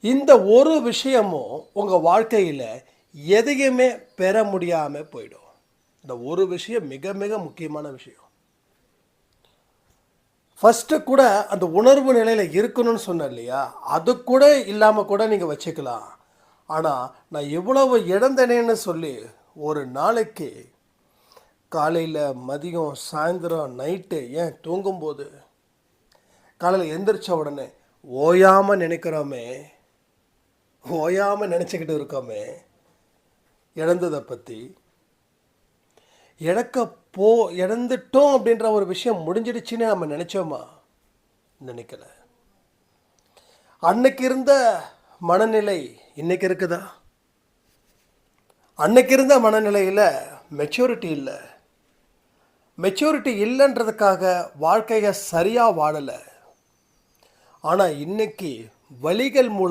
இந்த ஒரு விஷயமும் உங்கள் வாழ்க்கையில் எதையுமே பெற முடியாமல் போயிடும். இந்த ஒரு விஷயம் மிக மிக முக்கியமான விஷயம். ஃபஸ்ட்டு கூட அந்த உணர்வு நிலையில் இருக்கணும்னு சொன்னேன் இல்லையா, அது கூட இல்லாமல் கூட நீங்கள் வச்சுக்கலாம். ஆனால் நான் இவ்வளவு இழந்தனேன்னு சொல்லி ஒரு நாளைக்கு காலையில், மதியம், சாயந்தரம், நைட்டு, ஏன் தூங்கும்போது, காலையில் எந்திரிச்ச உடனே ஓயாமல் நினைக்கிறோமே, ஓயாமல் நினச்சிக்கிட்டு இருக்கோமே இழந்ததை பற்றி. இழந்துட்டோம் அப்படின்ற ஒரு விஷயம் முடிஞ்சிடுச்சுன்னு நம்ம நினச்சோமா? நினைக்கல. அன்னைக்கு இருந்த மனநிலை இன்னைக்கு இருக்குதா? அன்னைக்கு இருந்த மனநிலையில் மெச்சூரிட்டி இல்லை. மெச்சூரிட்டி இல்லைன்றதுக்காக வாழ்க்கையை சரியாக வாழலை. ஆனால் இன்னைக்கு வலிகள் மூலம்